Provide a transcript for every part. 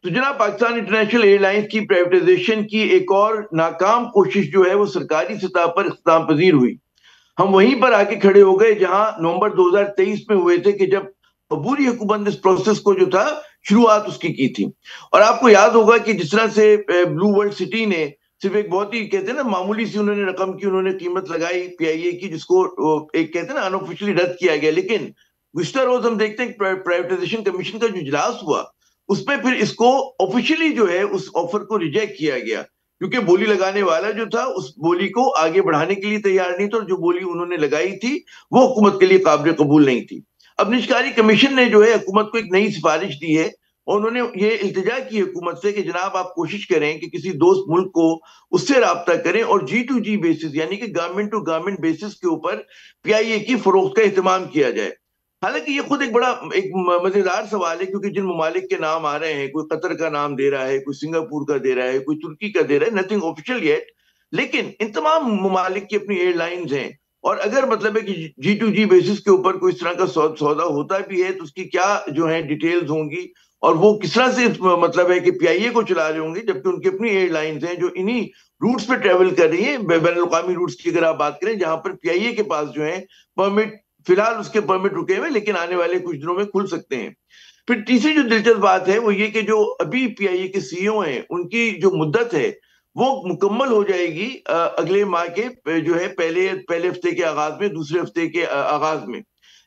तो जनाब, Pakistan international airlines की प्राइवेटाइजेशन की एक और नाकाम कोशिश जो है वो सरकारी सतह पर इख्तिताम पजीर हुई। हम वहीं पर आके खड़े हो गए जहां नवंबर 2023 में हुए थे, कि जब अबूरी हुकूमत ने इस प्रोसेस को जो था शुरुआत उसकी की थी। और आपको याद होगा कि जिस तरह से ब्लू वर्ल्ड सिटी ने सिर्फ एक बहुत ही कहते हैं ना मामूली सी उन्होंने रकम की उन्होंने कीमत लगाई पीआईए की, जिसको एक कहते हैं ना अनऑफिशियली रद्द किया गया। लेकिन गुज़श्ता रोज हम देखते हैं प्राइवेटाइजेशन कमीशन का जो इजलास हुआ उसमें फिर इसको ऑफिशियली जो है उस ऑफर को रिजेक्ट किया गया, क्योंकि बोली लगाने वाला जो था उस बोली को आगे बढ़ाने के लिए तैयार नहीं था, और जो बोली उन्होंने लगाई थी वो हुकूमत के लिए काबिल कबूल नहीं थी। अब निष्कारी कमीशन ने जो है हुकूमत को एक नई सिफारिश दी है, और उन्होंने ये इल्तिजा की हुकूमत से कि जनाब आप कोशिश करें कि किसी दोस्त मुल्क को उससे रब्ता करें और G2G बेसिस यानी कि गवर्नमेंट टू गवर्नमेंट बेसिस के ऊपर पीआईए की फरोख्त का एहतमाम किया जाए। हालांकि ये खुद एक बड़ा एक मजेदार सवाल है, क्योंकि जिन ममालिक के नाम आ रहे हैं, कोई कतर का नाम दे रहा है, कोई सिंगापुर का दे रहा है, कोई तुर्की का दे रहा है, नथिंग ऑफिशियल येट। लेकिन इन तमाम ममालिक की अपनी एयरलाइंस हैं, और अगर मतलब है कि G2G बेसिस के ऊपर कोई इस तरह का सौदा होता भी है तो उसकी क्या जो है डिटेल्स होंगी, और वो किस तरह से मतलब है कि पीआईए को चला रहे होंगे, जबकि उनकी अपनी एयरलाइंस हैं जो इन्हीं रूट्स पे ट्रेवल कर रही है, बैन अवी रूट्स की अगर आप बात करें, जहां पर पीआईए के पास जो है परमिट, फिलहाल उसके परमिट रुके हुए, लेकिन आने वाले कुछ दिनों में खुल सकते हैं। फिर तीसरी जो दिलचस्प बात है वो ये कि जो अभी पीआईए के सीईओ हैं उनकी जो मुद्दत है वो मुकम्मल हो जाएगी अगले माह के जो है पहले पहले हफ्ते के आगाज में, दूसरे हफ्ते के आगाज में,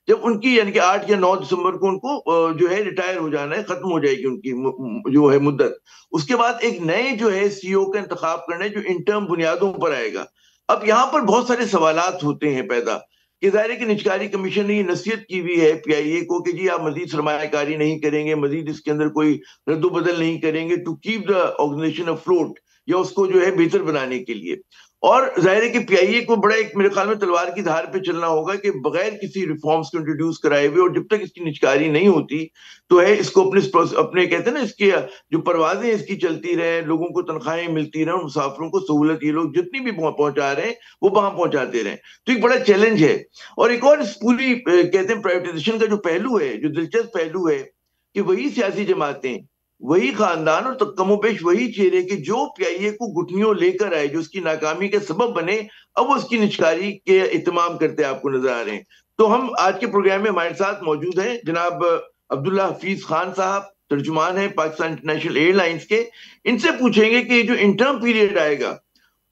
जब उनकी यानी कि 8 या 9 दिसंबर को उनको जो है रिटायर हो जाना है, खत्म हो जाएगी उनकी जो है मुद्दत। उसके बाद एक नए जो है सीईओ का इंतखाब करना है जो इंटर्म बुनियादों पर आएगा। अब यहाँ पर बहुत सारे सवालात होते हैं पैदा, कि ज़ाहिर है कि निजकारी कमीशन ने ये नसीहत की हुई है पीआईए को कि जी आप मजीद सरमायाकारी नहीं करेंगे, मजीद इसके अंदर कोई रद्दोबदल नहीं करेंगे, to keep the organisation afloat, या उसको जो है बेहतर बनाने के लिए। और जाहिर है कि पीआईए को बड़ा एक मेरे ख्याल में तलवार की धार पे चलना होगा कि बगैर किसी रिफॉर्म्स को इंट्रोड्यूस कराए हुए, और जब तक इसकी निजकारी नहीं होती तो है इसको अपने कहते हैं ना इसके जो परवाजें इसकी चलती रहे, लोगों को तनख्वाहें मिलती रहे, मुसाफिरों को सहूलत ये लोग जितनी भी पहुंचा रहे हैं वो वहां पहुंचाते रहे। तो एक बड़ा चैलेंज है। और एक और इस पूरी कहते हैं प्राइवेटाइजेशन का जो पहलू है, जो दिलचस्प पहलू है, कि वही सियासी जमातें, वही खानदान और तो कमोबेश वही चेहरे कि जो पीआईए को घुटनियों लेकर आए, जो उसकी नाकामी के सबब बने, अब वो उसकी निष्कारी के इत्माम करते आपको नजर आ रहे हैं। तो हम आज के प्रोग्राम में हमारे साथ मौजूद हैं जनाब अब्दुल्ला हफीज खान साहब, तर्जुमान है पाकिस्तान इंटरनेशनल एयरलाइंस के। इनसे पूछेंगे कि जो इंटर्म पीरियड आएगा,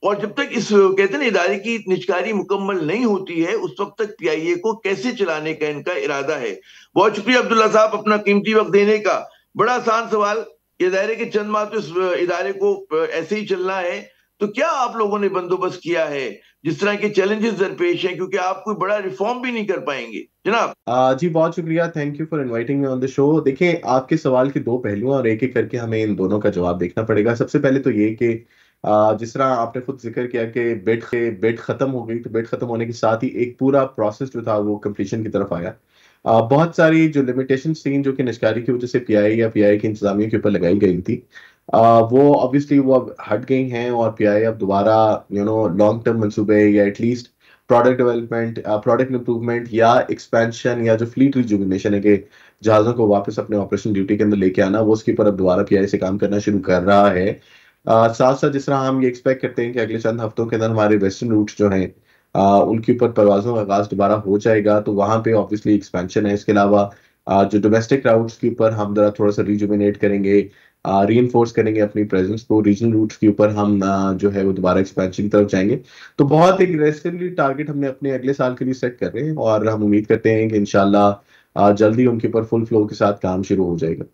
और जब तक इस कहते हैं ना इदारे की निजकारी मुकम्मल नहीं होती है, उस वक्त तक पीआईए को कैसे चलाने का इनका इरादा है। बहुत शुक्रिया अब्दुल्ला साहब अपना कीमती वक्त देने का। बड़ा आसान सवाल, ये दायरे के चंद माह तो इस इदारे को ऐसे ही चलना है, तो क्या आप लोगों ने बंदोबस्त किया है जिस तरह के चैलेंजेस दरपेश हैं, क्योंकि आप कोई बड़ा रिफॉर्म भी नहीं कर पाएंगे जनाब। जी बहुत शुक्रिया, thank you for inviting me on the show. देखिए, आपके सवाल के दो पहलू हैं और एक एक करके हमें इन दोनों का जवाब देखना पड़ेगा। सबसे पहले तो ये कि जिस तरह आपने खुद जिक्र किया कि बेड खत्म हो गई, तो बेड खत्म होने के साथ ही एक पूरा प्रोसेस जो था वो कंप्लीशन की तरफ आया। बहुत सारी जो लिमिटेशन थी जो कि निष्कारी की वजह से पीआई या पीआई की इंतजामिया के ऊपर लगाई गई थी, वो ऑब्वियसली वो अब हट गई हैं, और पीआई अब दोबारा लॉन्ग टर्म मंसूबे या at least product development, product improvement या एक्सपेंशन या जो फ्लीट रिजुविनेशन है कि जहाज़ों को वापस अपने ऑपरेशन ड्यूटी के अंदर लेके आना, वो उसके ऊपर अब दोबारा पीआई से काम करना शुरू कर रहा है। साथ साथ जिस तरह हम ये एक्सपेक्ट करते हैं कि अगले चंद हफ्तों के अंदर हमारे वेस्टर्न रूट्स जो हैं उनके ऊपर परवाजों का आगाज दोबारा हो जाएगा, तो वहाँ पे ऑब्वियसली एक्सपेंशन है। इसके अलावा जो डोमेस्टिक राउट्स के ऊपर हम जरा थोड़ा सा रिजुविनेट करेंगे, री इन्फोर्स करेंगे अपनी प्रेजेंस को। रीजनल रूट्स के ऊपर हम जो है वो दोबारा एक्सपेंशन की तरफ जाएंगे। तो बहुत एग्रेसिवली टारगेट हमने अपने अगले साल के लिए सेट कर रहे हैं, और हम उम्मीद करते हैं कि इंशाल्लाह जल्दी उनके ऊपर फुल फ्लो के साथ काम शुरू हो जाएगा।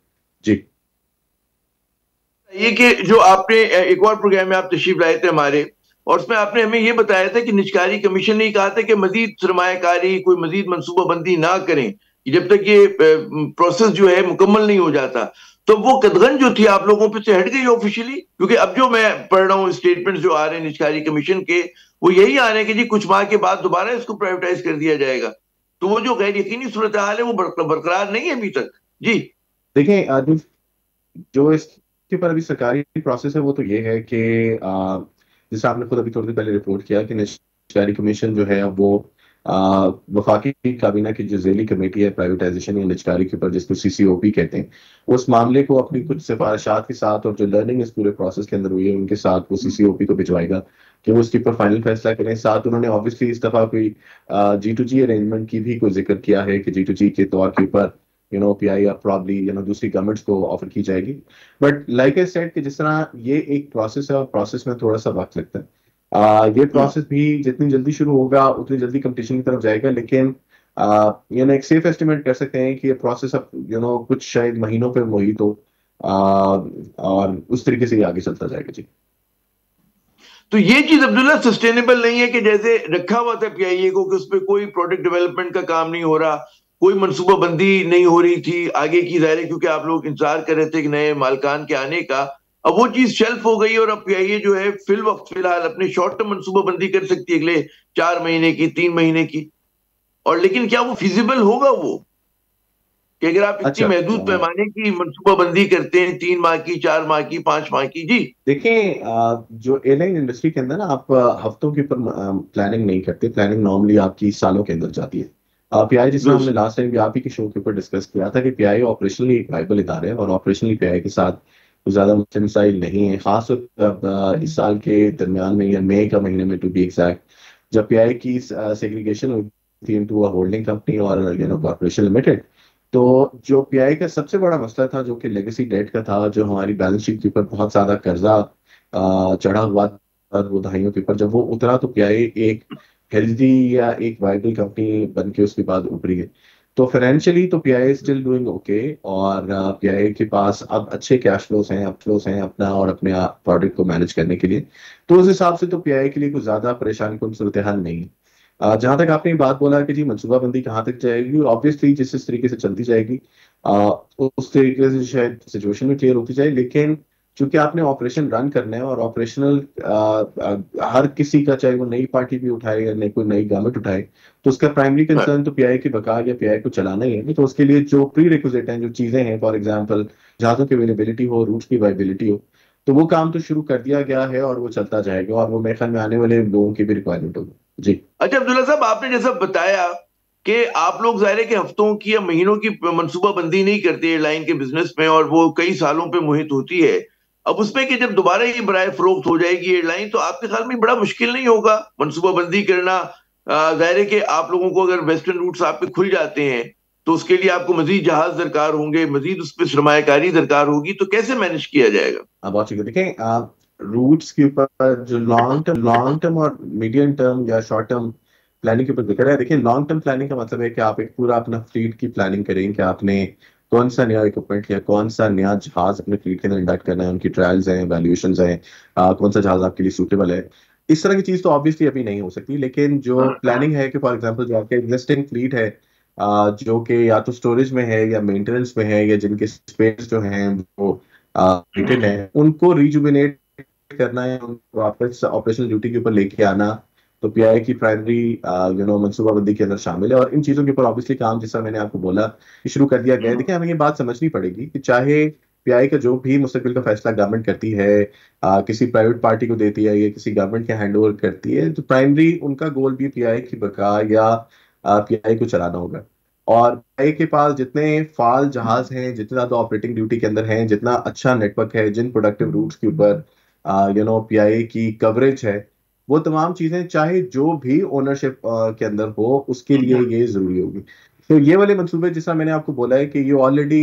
जी। ये कि जो आपने एक और प्रोग्राम में आप तशरीफ लाए थे हमारे, और उसमें आपने हमें ये बताया था कि निजकारी कमीशन ने कहा था कि मजीद सरमायाकारी कोई मजीद मनसूबाबंदी ना करें कि जब तक ये प्रोसेस जो है मुकम्मल नहीं हो जाता। तो वो कदगन जो थी आप लोगों पे से हट गई ऑफिशियली, क्योंकि अब जो मैं पढ़ रहा हूँ स्टेटमेंट जो आ रहे हैं निजकारी कमीशन के, वो यही आ रहे हैं कि जी कुछ माह के बाद दोबारा इसको प्राइवेटाइज कर दिया जाएगा। तो वो जो गैर यकीनी सूरत हाल है वो बरकरार नहीं है अभी तक। जी। देखें, जो इसके ऊपर अभी सरकारी प्रोसेस है वो तो ये है कि जैसे आपने खुद अभी थोड़ी देर पहले रिपोर्ट किया कि निष्कारी कमीशन जो है वो वफाकी काबीना की जो झेली कमेटी है प्राइवेटाइजेशन या निजकारी के ऊपर, जिसको सीसीओपी कहते हैं, उस मामले को अपनी कुछ सिफारिशात के साथ और जो लर्निंग इस पूरे प्रोसेस के अंदर हुई है उनके साथ वो सीसीओपी को भिजवाएगा कि वो उसके ऊपर फाइनल फैसला करें। साथ उन्होंने ऑब्वियसली इस दफा कोई G2G अरेंजमेंट की भी कोई जिक्र किया है कि G2G के तौर के ऊपर पीआई प्रॉब्ली दूसरी गवर्नमेंट्स को ऑफर की जाएगी। बट लाइक आई सेड कि जिस तरह ये एक प्रोसेस है और प्रोसेस में थोड़ा सा वक्त लगता है, ये प्रोसेस भी जितनी जल्दी शुरू होगा उतनी जल्दी कंपटीशन की तरफ जाएगा। लेकिन एक सेफ एस्टिमेट कर सकते हैं कि ये प्रोसेस अब कुछ शायद महीनों पे मुहित हो, और उस तरीके से ये आगे चलता जाएगा। जी, तो ये चीज अब्दुल्ला सस्टेनेबल नहीं है कि जैसे रखा हुआ था पीआईए को कि उस पर कोई प्रोडक्ट डेवलपमेंट का काम नहीं हो रहा, कोई मनसूबाबंदी नहीं हो रही थी आगे की, जाहिर है क्योंकि आप लोग इंतजार कर रहे थे कि नए मालकान के आने का। अब वो चीज शेल्फ हो गई और अब पीआईए जो है फिलहाल अपनी शॉर्ट टर्म मनसूबाबंदी कर सकती है अगले 4 महीने की, 3 महीने की। और लेकिन क्या वो फिजिबल होगा वो, कि अगर आप इतनी अच्छा, महदूद पैमाने की मनसूबाबंदी करते हैं 3 माह की, 4 माह की, 5 माह की? जी देखिए, जो एयरलाइन इंडस्ट्री के अंदर ना आप हफ्तों के ऊपर प्लानिंग नहीं करते। प्लानिंग नॉर्मली आपकी सालों के अंदर जाती है। पीआई, जिस तरह हमने दुरुस्त। लास्ट टाइम भी आप ही के शो के ऊपर डिस्कस किया था कि पीआई ऑपरेशनली एक वाइबल इदारा है और ऑपरेशनली पीआई के साथ कुछ ज्यादा मुश्किल मसाइल नहीं है। खास इस साल के दरमियान में या मई का महीने में टू बी एग्जैक्ट, जब पीआई की सेग्रीगेशन हुई थी इनटू अ होल्डिंग कंपनी और कॉर्पोरेशन लिमिटेड, तो जो पीआई का सबसे बड़ा मसला था जो कि लेगेसी डेट का था, जो हमारी बैलेंस शीट के ऊपर बहुत ज्यादा कर्जा चढ़ा हुआ था वो दहाइयों के ऊपर, जब वो उतरा तो पीआई एक हेल्दी या एक वाइबल कंपनी बन के उसके बाद उभरी है। तो फाइनेंशियली तो पीआई स्टिल डूइंग ओके, और पीआई के पास अब अच्छे कैश फ्लोस हैं अपना और अपने प्रोडक्ट को मैनेज करने के लिए। तो उस हिसाब से तो पीआई के लिए कुछ ज्यादा परेशानी कुन सूरत हाल नहीं है। जहां तक आपने बात बोला कि जी मनसूबाबंदी कहाँ तक जाएगी, ऑब्वियसली जिस तरीके से चलती जाएगी उस तरीके से शायद सिचुएशन में क्लियर होती जाए। लेकिन चूंकि आपने ऑपरेशन रन करना है और ऑपरेशनल हर किसी का, चाहे वो नई पार्टी भी उठाए या नई कोई नई गवर्नमेंट उठाए, तो उसका प्राइमरी कंसर्न तो पीआई की बका या पीआई को चलाना ही है। तो उसके लिए जो प्री रिक्विजिट हैं, जो चीजें हैं, फॉर एग्जाम्पल जहाजों की अवेलेबिलिटी हो, रूट्स की वाइबिलिटी हो, तो वो काम तो शुरू कर दिया गया है और वो चलता जाएगा, और वो मेरे ख्याल में आने वाले लोगों की भी रिक्वायरमेंट होगी। जी, अच्छा अब्दुल्ला साहब, आपने जैसा बताया कि आप लोग जाहिर है कि हफ्तों की या महीनों की मनसूबाबंदी नहीं करते एयरलाइन के बिजनेस में, और वो कई सालों पे मुहित होती है। अब उसमें कि जब दोबारा ये बराए फरोख्त हो जाएगी एयरलाइन, तो आपके ख्याल में बड़ा मुश्किल नहीं होगा मनसूबाबंदी करना? जाहिर है कि आप लोगों को अगर वेस्टर्न रूट्स आपके खुल जाते हैं तो उसके लिए आपको मजीद जहाज दरकार होंगे, मजीद उस पर सरमायाकारी दरकार होगी, तो कैसे मैनेज किया जाएगा? बहुत शुक्रिया। देखें, रूट्स के ऊपर जो लॉन्ग टर्म और मीडियम टर्म या शॉर्ट टर्म प्लानिंग के ऊपर जिक्र है। देखिए, लॉन्ग टर्म प्लानिंग का मतलब है कि आप एक पूरा अपना फ्लीट की प्लानिंग करें कि आपने कौन सा नया इक्विपमेंट या कौन सा नया जहाज अपने फ्लीट के अंदर इंडक्ट करना है, उनकी ट्रायल्स हैं, वैल्यूएशंस हैं, कौन सा जहाज आपके लिए सूटेबल है। इस तरह की चीज तो ऑब्वियसली अभी नहीं हो सकती। लेकिन जो प्लानिंग है कि फॉर एग्जाम्पल जो आपके एग्जिस्टिंग फ्लीट है, जो कि या तो स्टोरेज में है या मेंटेनेंस में है या जिनके स्पेस जो हैं वो लिमिटेड है, उनको रिजुविनेट करना है, उनको वापस ऑपरेशनल ड्यूटी के ऊपर लेके आना, तो पीआई की प्राइमरी मनसूबाबंदी के अंदर शामिल है। और इन चीजों के ऊपर ऑब्वियसली काम, जैसा मैंने आपको बोला, शुरू कर दिया गया है। देखिए, हमें ये बात समझनी पड़ेगी कि चाहे पीआई का जो भी मुस्तकबिल का फैसला गवर्नमेंट करती है, किसी प्राइवेट पार्टी को देती है या किसी गवर्नमेंट के हैंड ओवर करती है, तो प्राइमरी उनका गोल भी पीआई की बका या पीआई को चलाना होगा। और पीआई के पास जितने फाल जहाज हैं, जितने ज्यादा ऑपरेटिंग ड्यूटी के अंदर हैं, जितना अच्छा नेटवर्क है, जिन प्रोडक्टिव रूट्स के ऊपर पीआई की कवरेज है, वो तमाम चीजें चाहे जो भी ओनरशिप के अंदर हो, उसके लिए ये जरूरी होगी। तो ये वाले मंसूबे, जैसा मैंने आपको बोला है कि ये ऑलरेडी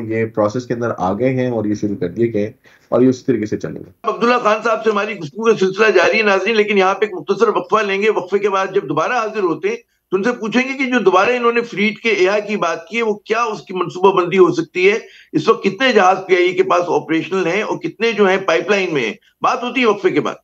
ये प्रोसेस के अंदर आ गए हैं और ये शुरू कर दिए गए हैं और ये उसी तरीके से चलेंगे। अब्दुल्ला खान साहब से हमारी गुफ्तगू का सिलसिला जारी है नाज़रीन, लेकिन यहाँ पे एक मुख्तसर वक्फा लेंगे। वक्फे के बाद जब दोबारा हाजिर होते हैं तो उनसे पूछेंगे कि जो दोबारा इन्होंने फ्लीट के एहा की बात की है वो क्या उसकी मनसूबाबंदी हो सकती है, इस वक्त कितने जहाज पीआईए के पास ऑपरेशनल हैं और कितने जो है पाइपलाइन में है। बात होती है वक्फे के बाद।